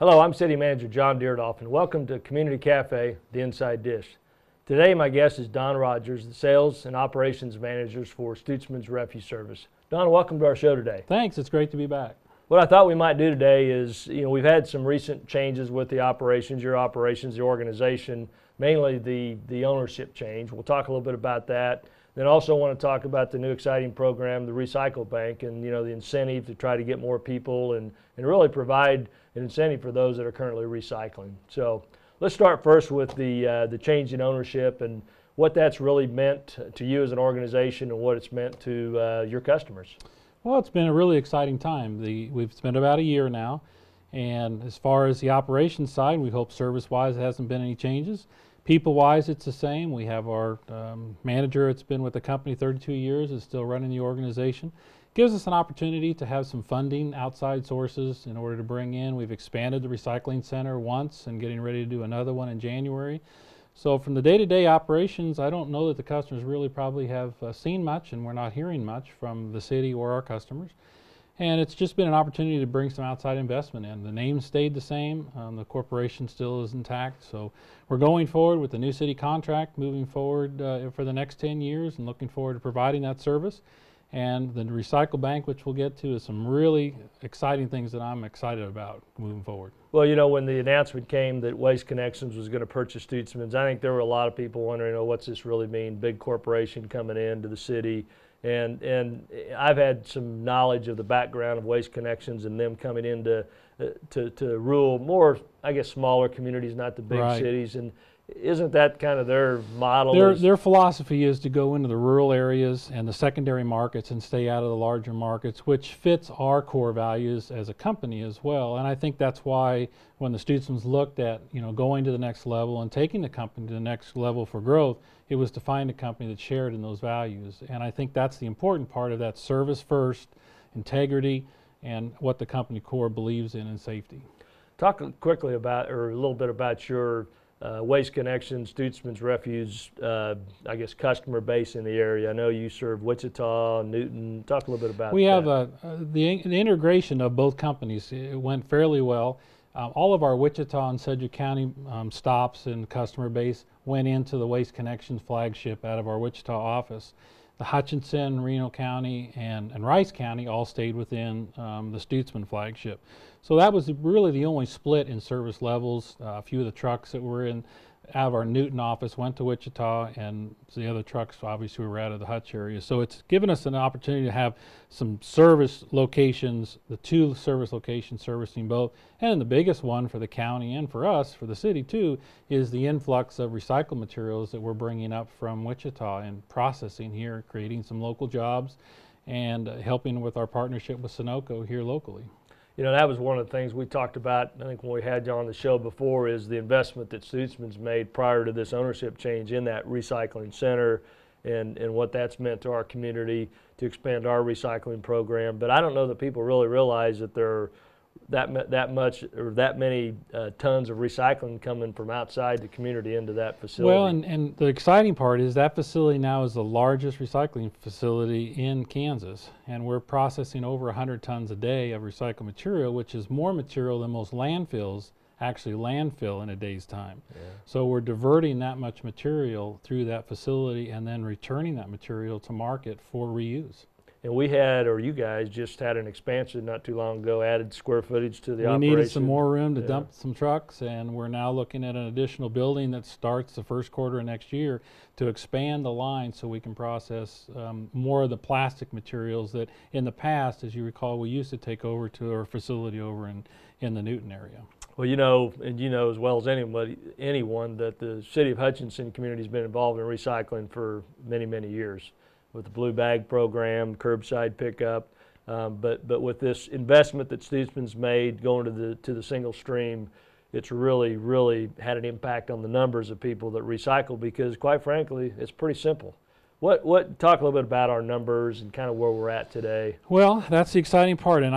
Hello, I'm City Manager John Deerdoff, and welcome to Community Cafe, The Inside Dish. Today, my guest is Don Rogers, the Sales and Operations Manager for Stutzman's Refuse Service. Don, welcome to our show today. Thanks, it's great to be back. What I thought we might do today is, we've had some recent changes with the operations, your operations, the organization, mainly the ownership change. We'll talk a little bit about that. Then also want to talk about the new exciting program, the Recycle Bank, and the incentive to try to get more people and really provide an incentive for those that are currently recycling. So let's start first with the change in ownership and what that's really meant to you as an organization and what it's meant to your customers. Well, it's been a really exciting time. We've spent about a year now, and as far as the operations side, we hope service-wise it hasn't been any changes. People-wise, it's the same. We have our manager that's been with the company 32 years, is still running the organization. Gives us an opportunity to have some funding, outside sources in order to bring in. We've expanded the recycling center once and getting ready to do another one in January. So from the day-to-day operations, I don't know that the customers really probably have seen much, and we're not hearing much from the city or our customers. And it's just been an opportunity to bring some outside investment in. The name stayed the same, the corporation still is intact. So we're going forward with the new city contract, moving forward for the next 10 years and looking forward to providing that service. And the Recycle Bank, which we'll get to, is some really exciting things that I'm excited about moving forward. Well, when the announcement came that Waste Connections was going to purchase Stutzman's, I think there were a lot of people wondering, what's this really mean? Big corporation coming into the city. And I've had some knowledge of the background of Waste Connections and them coming in to rule more, I guess, smaller communities, not the big cities. And isn't that kind of their model? Their philosophy is to go into the rural areas and the secondary markets and stay out of the larger markets, which fits our core values as a company as well. And I think that's why when the Stutzmans looked at going to the next level and taking the company to the next level for growth, it was to find a company that shared in those values. And I think that's the important part of that: service first, integrity, and what the company core believes in, and safety. Talk quickly about, or a little bit about your Waste Connections, Stutzman's Refuse, I guess, customer base in the area. I know you serve Wichita, Newton. Talk a little bit about that. We have the integration of both companies. It went fairly well. All of our Wichita and Sedgwick County stops and customer base went into the Waste Connections flagship out of our Wichita office. The Hutchinson, Reno County, and Rice County all stayed within the Stutzman flagship. So that was really the only split in service levels. A few of the trucks that were out of our Newton office went to Wichita, and the other trucks obviously were out of the Hutch area. So it's given us an opportunity to have some service locations, the two service locations servicing both. And the biggest one for the county and for us, for the city too, is the influx of recycled materials that we're bringing up from Wichita and processing here, creating some local jobs and helping with our partnership with Sunoco here locally. That was one of the things we talked about, I think, when we had you on the show before, is the investment that Stutzman's made prior to this ownership change in that recycling center and what that's meant to our community to expand our recycling program. But I don't know that people really realize that there are that much or that many tons of recycling coming from outside the community into that facility. Well, and the exciting part is that facility now is the largest recycling facility in Kansas, and we're processing over 100 tons a day of recycled material, which is more material than most landfills actually landfill in a day's time. Yeah. So we're diverting that much material through that facility and then returning that material to market for reuse. And we had, or you guys just had an expansion not too long ago, added square footage to the operation. We needed some more room to dump some trucks, and we're now looking at an additional building that starts the first quarter of next year to expand the line so we can process more of the plastic materials that in the past, as you recall, we used to take over to our facility over in the Newton area. Well, and as well as anyone that the City of Hutchinson community has been involved in recycling for many, many years, with the Blue Bag program, curbside pickup, but with this investment that Stutzman's made going to the single stream, it's really had an impact on the numbers of people that recycle, because quite frankly, it's pretty simple. Talk a little bit about our numbers and kind of where we're at today. Well, that's the exciting part, and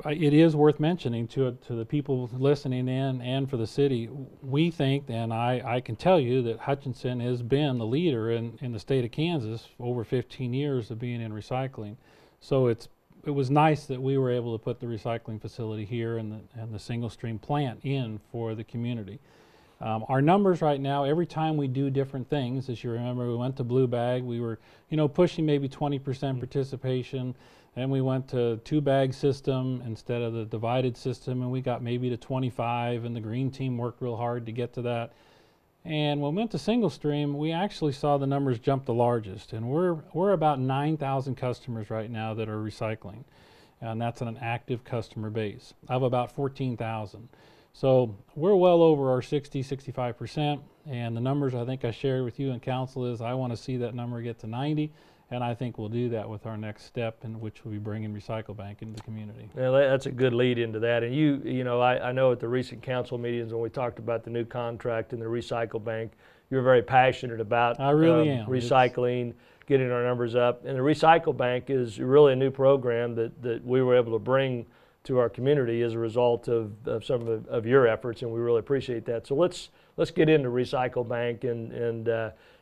it is worth mentioning to the people listening in and for the city. We think, and I can tell you, that Hutchinson has been the leader in the state of Kansas for over 15 years of being in recycling. So it's it was nice that we were able to put the recycling facility here and the single stream plant in for the community. Our numbers right now, every time we do different things, as you remember, we went to Blue Bag, we were, pushing maybe 20% participation, and we went to 2-bag system instead of the divided system, and we got maybe to 25, and the green team worked real hard to get to that. And when we went to single stream, we actually saw the numbers jump the largest, and we're about 9,000 customers right now that are recycling, and that's an active customer base of about 14,000. So we're well over our 65%, and the numbers I think I shared with you in council is I want to see that number get to 90, and I think we'll do that with our next step, in which will be bringing Recycle Bank into the community. Yeah, that's a good lead into that. And I know at the recent council meetings when we talked about the new contract and the Recycle Bank, you're very passionate about I really am. Recycling, getting our numbers up. And the Recycle Bank is really a new program that we were able to bring to our community as a result of some of your efforts, and we really appreciate that. So let's get into Recycle Bank and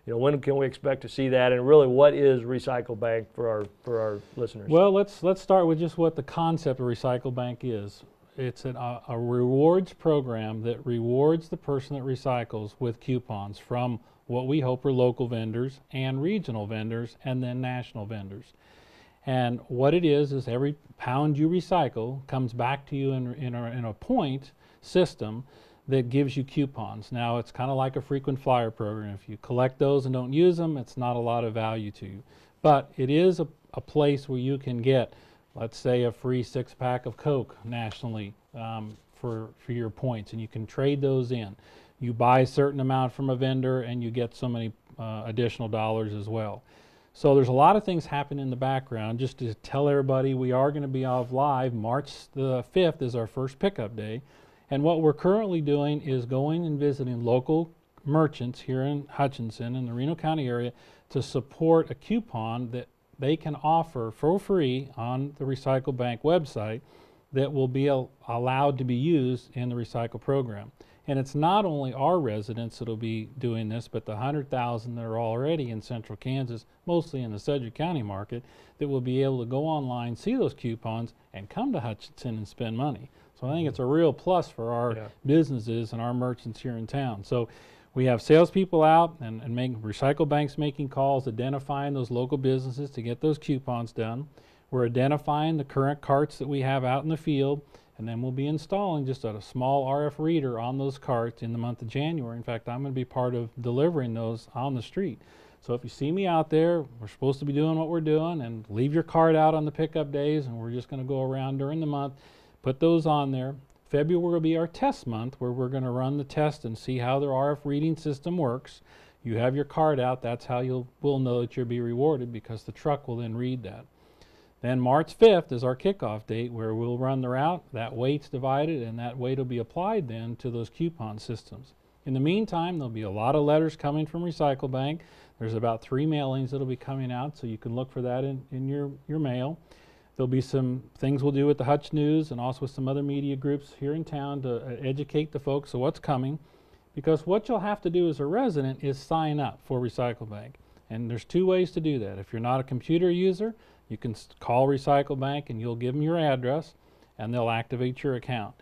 when can we expect to see that, and really what is Recycle Bank for our listeners? Well, let's start with just what the concept of Recycle Bank is. It's a rewards program that rewards the person that recycles with coupons from what we hope are local vendors and regional vendors and then national vendors. And what it is every pound you recycle comes back to you in a point system that gives you coupons. Now, it's kind of like a frequent flyer program. If you collect those and don't use them, it's not a lot of value to you. But it is a place where you can get, let's say, a free 6-pack of Coke nationally for your points, and you can trade those in. You buy a certain amount from a vendor and you get so many additional dollars as well. So there's a lot of things happening in the background. Just to tell everybody, we are going to be off live. March the 5th is our first pickup day. And what we're currently doing is going and visiting local merchants here in Hutchinson in the Reno County area to support a coupon that they can offer for free on the Recycle Bank website that will be allowed to be used in the recycle program. And it's not only our residents that will be doing this, but the 100,000 that are already in central Kansas, mostly in the Sedgwick County market, that will be able to go online, see those coupons, and come to Hutchinson and spend money. So I think it's a real plus for our businesses and our merchants here in town. So we have salespeople out and Recycle Bank's making calls, identifying those local businesses to get those coupons done. We're identifying the current carts that we have out in the field, and then we'll be installing just a small RF reader on those carts in the month of January. In fact, I'm going to be part of delivering those on the street. So if you see me out there, we're supposed to be doing what we're doing, and leave your cart out on the pickup days, and we're just going to go around during the month, put those on there. February will be our test month, where we're going to run the test and see how the RF reading system works. You have your card out, that's how we'll know that you'll be rewarded, because the truck will then read that. Then March 5th is our kickoff date, where we'll run the route. That weight's divided, and that weight will be applied then to those coupon systems. In the meantime, there'll be a lot of letters coming from Recycle Bank. There's about 3 mailings that'll be coming out, so you can look for that in your mail. There'll be some things we'll do with the Hutch News and also with some other media groups here in town to educate the folks of what's coming. Because what you'll have to do as a resident is sign up for Recycle Bank. And there's 2 ways to do that. If you're not a computer user, you can call Recycle Bank and you'll give them your address and they'll activate your account.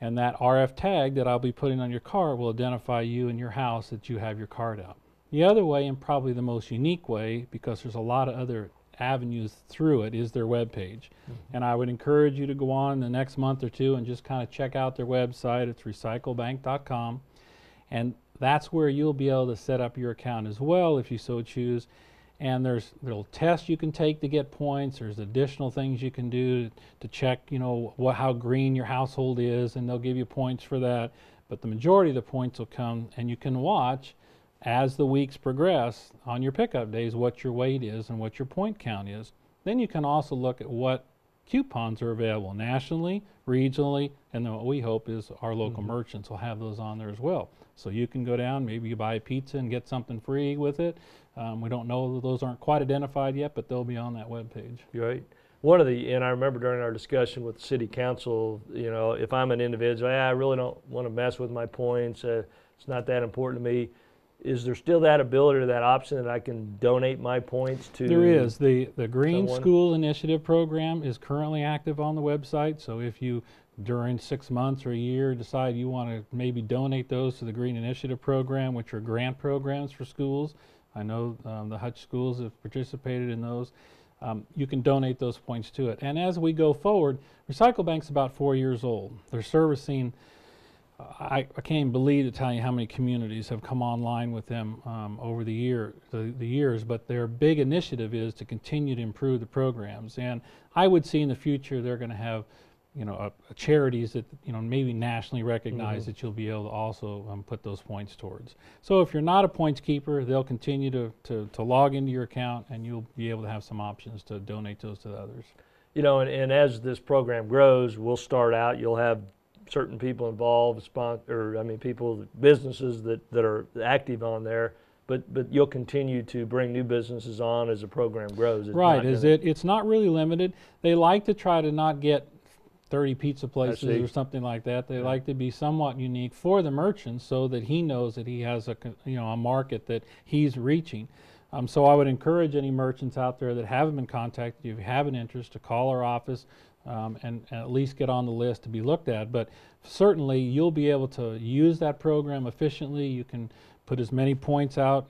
And that RF tag that I'll be putting on your car will identify you and your house that you have your card out. The other way, and probably the most unique way, because there's a lot of other avenues through it, is their webpage. And I would encourage you to go on the next month or 2 and just kind of check out their website. It's recyclebank.com, and that's where you'll be able to set up your account as well if you so choose. And there's little tests you can take to get points. There's additional things you can do to check, how green your household is, and they'll give you points for that. But the majority of the points will come, and you can watch as the weeks progress on your pickup days what your weight is and what your point count is. Then you can also look at what coupons are available nationally, regionally, and then what we hope is our local merchants will have those on there as well. So you can go down, maybe you buy a pizza and get something free with it. We don't know, those aren't quite identified yet, but they'll be on that webpage. Right. And I remember during our discussion with the city council, if I'm an individual, I really don't want to mess with my points. It's not that important to me. is there still that ability or that option that I can donate my points to? There is. The Green someone? School Initiative program is currently active on the website. So if you, during 6 months or a year, decide you want to maybe donate those to the Green Initiative program, which are grant programs for schools. I know the Hutch schools have participated in those. You can donate those points to it. And as we go forward, Recycle Bank's about 4 years old. They're servicing, I can't even believe to tell you how many communities have come online with them over the years, but their big initiative is to continue to improve the programs. And I would see in the future they're going to have, you know, charities that, you know, maybe nationally recognized that you'll be able to also put those points towards. So if you're not a points keeper, they'll continue to log into your account, and you'll be able to have some options to donate those to others. You know, and as this program grows, we'll start out, you'll have certain people involved, people, businesses that are active on there, but you'll continue to bring new businesses on as the program grows. Right, it's not really limited. They like to try to not get 30 pizza places or something like that. They like to be somewhat unique for the merchant, so that he knows that he has a market that he's reaching. So I would encourage any merchants out there that haven't been contacted, if you have an interest, to call our office and at least get on the list to be looked at. But certainly you'll be able to use that program efficiently. You can put as many points out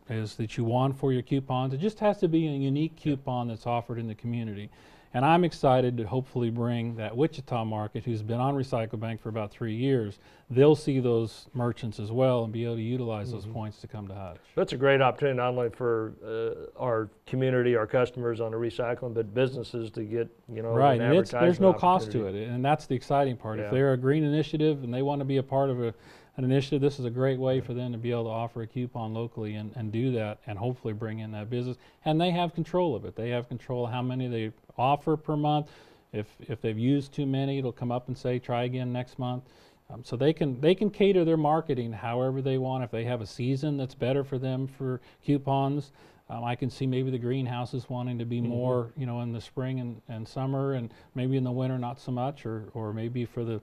as that you want for your coupons. It just has to be a unique coupon that's offered in the community. And I'm excited to hopefully bring that Wichita market, who's been on Recycle Bank for about 3 years, they'll see those merchants as well and be able to utilize those points to come to Hutch. That's a great opportunity not only for our community, our customers on the recycling, but businesses to get, you know, right. an And advertisement there's no cost to opportunity. it, and that's the exciting part. Yeah. If they're a green initiative and they want to be a part of an initiative, this is a great way for them to be able to offer a coupon locally and do that, and hopefully bring in that business. And they have control of it. They have control of how many they offer per month. If they've used too many, it'll come up and say, try again next month. So they can cater their marketing however they want. If they have a season that's better for them for coupons, I can see maybe the greenhouses wanting to be more, you know, in the spring and summer, and maybe in the winter not so much, or maybe for the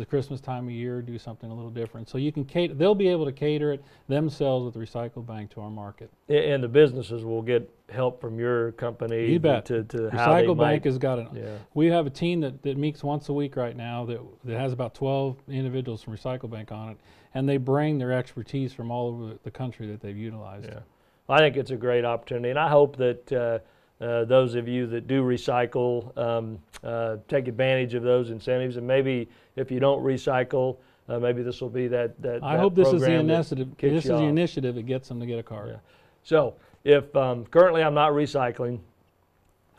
Christmas time of year do something a little different. So you can cater, they'll be able to cater it themselves with the Recycle Bank to our market. And the businesses will get help from your company. You bet. To how they Recycle might, Bank has got yeah. we have a team that meets once a week right now that has about 12 individuals from Recycle Bank on it, and they bring their expertise from all over the country that they've utilized. Yeah. I think it's a great opportunity, and I hope that those of you that do recycle take advantage of those incentives, and maybe if you don't recycle, maybe this will be that I hope this is the initiative. This is the initiative that gets them to get a card. Yeah. So if currently I'm not recycling,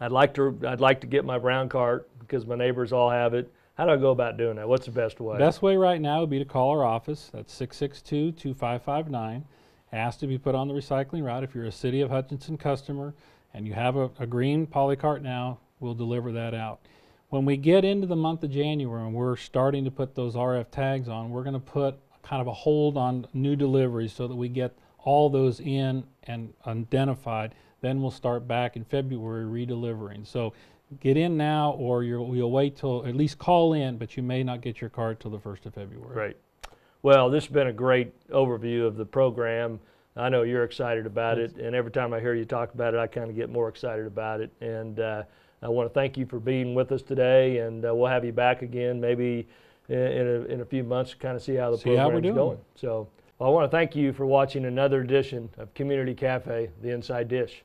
I'd like to get my brown cart because my neighbors all have it. How do I go about doing that? What's the best way? Best way right now would be to call our office. That's 662-2559. Ask to be put on the recycling route. If you're a City of Hutchinson customer and you have a green polycart now, we'll deliver that out. When we get into the month of January and we're starting to put those RF tags on, we're going to put kind of a hold on new deliveries so that we get all those in and identified. Then we'll start back in February redelivering. So get in now, or you'll wait till, at least call in, but you may not get your card till the 1st of February. Great. Well, this has been a great overview of the program. I know you're excited about it, and every time I hear you talk about it, I kind of get more excited about it. And I want to thank you for being with us today, and we'll have you back again maybe in a few months to kind of see how the program's going. So I want to thank you for watching another edition of Community Cafe, The Inside Dish.